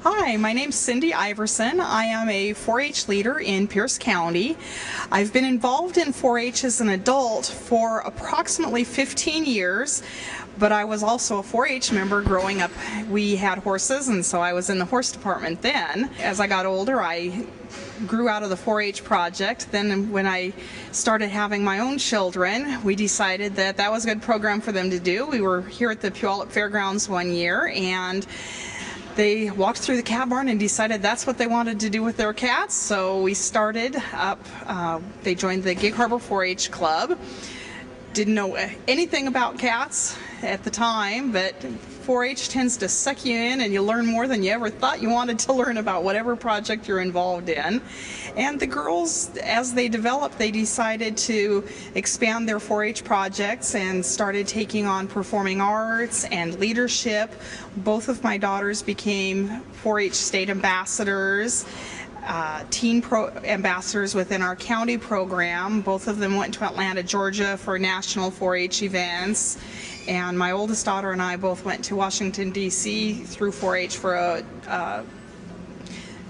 Hi, my name's Cindy Iverson. I am a 4-H leader in Pierce County. I've been involved in 4-H as an adult for approximately 15 years, but I was also a 4-H member growing up. We had horses, and so I was in the horse department then. As I got older, I grew out of the 4-H project. Then when I started having my own children, we decided that that was a good program for them to do. We were here at the Puyallup Fairgrounds one year, and they walked through the cat barn and decided that's what they wanted to do with their cats. So we started up, they joined the Gig Harbor 4-H Club. Didn't know anything about cats at the time, but 4-H tends to suck you in and you learn more than you ever thought you wanted to learn about whatever project you're involved in. And the girls, as they developed, they decided to expand their 4-H projects and started taking on performing arts and leadership. Both of my daughters became 4-H state ambassadors. Teen ambassadors within our county program. Both of them went to Atlanta, Georgia for national 4-H events. And my oldest daughter and I both went to Washington, D.C. through 4-H for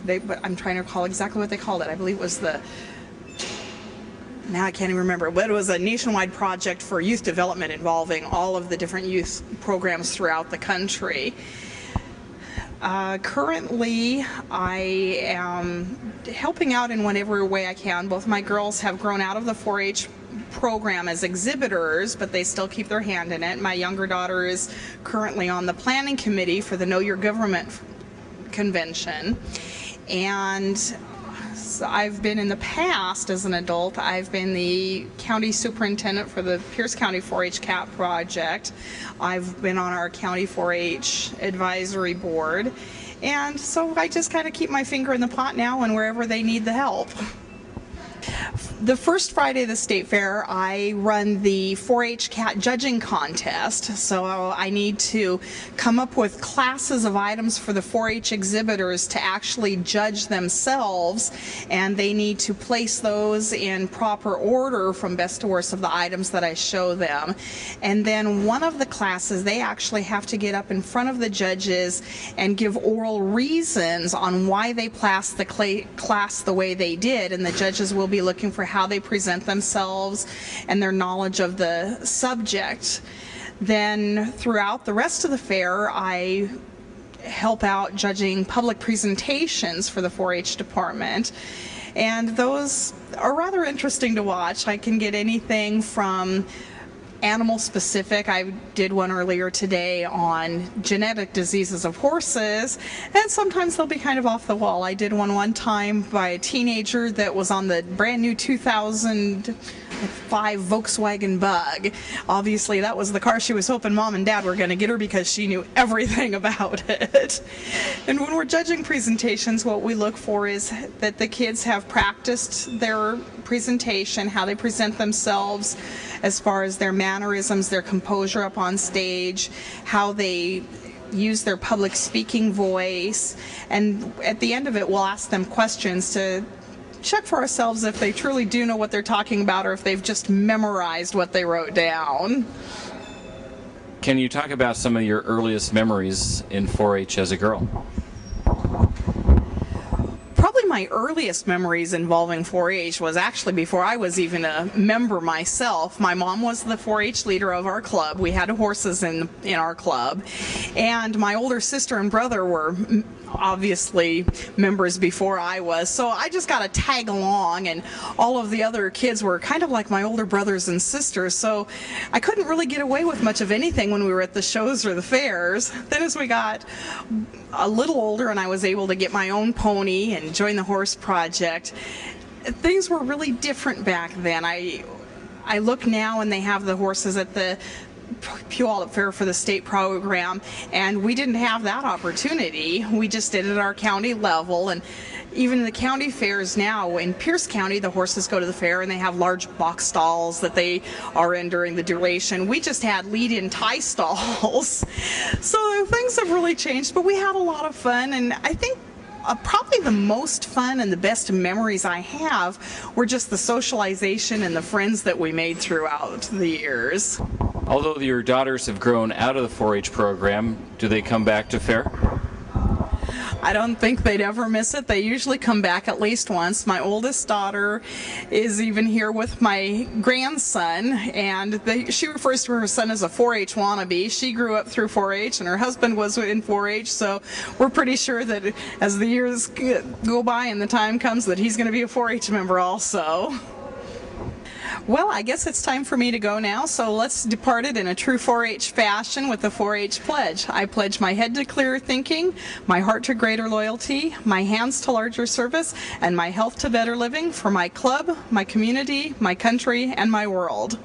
I'm trying to recall exactly what they called it. I believe it was now I can't even remember, but it was a nationwide project for youth development involving all of the different youth programs throughout the country. Currently, I am helping out in whatever way I can. Both my girls have grown out of the 4-H program as exhibitors, but they still keep their hand in it. My younger daughter is currently on the planning committee for the Know Your Government convention. And so I've been in the past, as an adult, I've been the county superintendent for the Pierce County 4-H Cat Project. I've been on our county 4-H advisory board. And so I just kind of keep my finger in the pot now and wherever they need the help. The first Friday of the State Fair, I run the 4-H cat judging contest. So I need to come up with classes of items for the 4-H exhibitors to actually judge themselves, and they need to place those in proper order from best to worst of the items that I show them. And then one of the classes, they actually have to get up in front of the judges and give oral reasons on why they classed the class the way they did, and the judges will be looking for how they present themselves and their knowledge of the subject. Then throughout the rest of the fair, I help out judging public presentations for the 4-H department, and those are rather interesting to watch. I can get anything from animal specific. I did one earlier today on genetic diseases of horses, and sometimes they'll be kind of off the wall. I did one time by a teenager that was on the brand new 2005 Volkswagen Bug. Obviously that was the car she was hoping mom and dad were going to get her because she knew everything about it. And when we're judging presentations, what we look for is that the kids have practiced their presentation, how they present themselves as far as their mannerisms, their composure up on stage, how they use their public speaking voice, and at the end of it we'll ask them questions to check for ourselves if they truly do know what they're talking about or if they've just memorized what they wrote down. Can you talk about some of your earliest memories in 4-H as a girl? Probably my earliest memories involving 4-H was actually before I was even a member myself. My mom was the 4-H leader of our club. We had horses in our club, and my older sister and brother were obviously members before I was, so I just got to tag along, and all of the other kids were kind of like my older brothers and sisters, so I couldn't really get away with much of anything when we were at the shows or the fairs. Then as we got a little older and I was able to get my own pony and join the horse project, things were really different back then. I look now and they have the horses at the Puyallup Fair for the state program, and we didn't have that opportunity. We just did it at our county level, and even the county fairs now in Pierce County, the horses go to the fair and they have large box stalls that they are in during the duration. We just had lead-in tie stalls. So things have really changed, but we had a lot of fun, and I think probably the most fun and the best memories I have were just the socialization and the friends that we made throughout the years. Although your daughters have grown out of the 4-H program, do they come back to fair? I don't think they'd ever miss it. They usually come back at least once. My oldest daughter is even here with my grandson, and she refers to her son as a 4-H wannabe. She grew up through 4-H, and her husband was in 4-H, so we're pretty sure that as the years go by and the time comes that he's going to be a 4-H member also. Well, I guess it's time for me to go now, so let's depart it in a true 4-H fashion with the 4-H pledge. I pledge my head to clearer thinking, my heart to greater loyalty, my hands to larger service, and my health to better living for my club, my community, my country, and my world.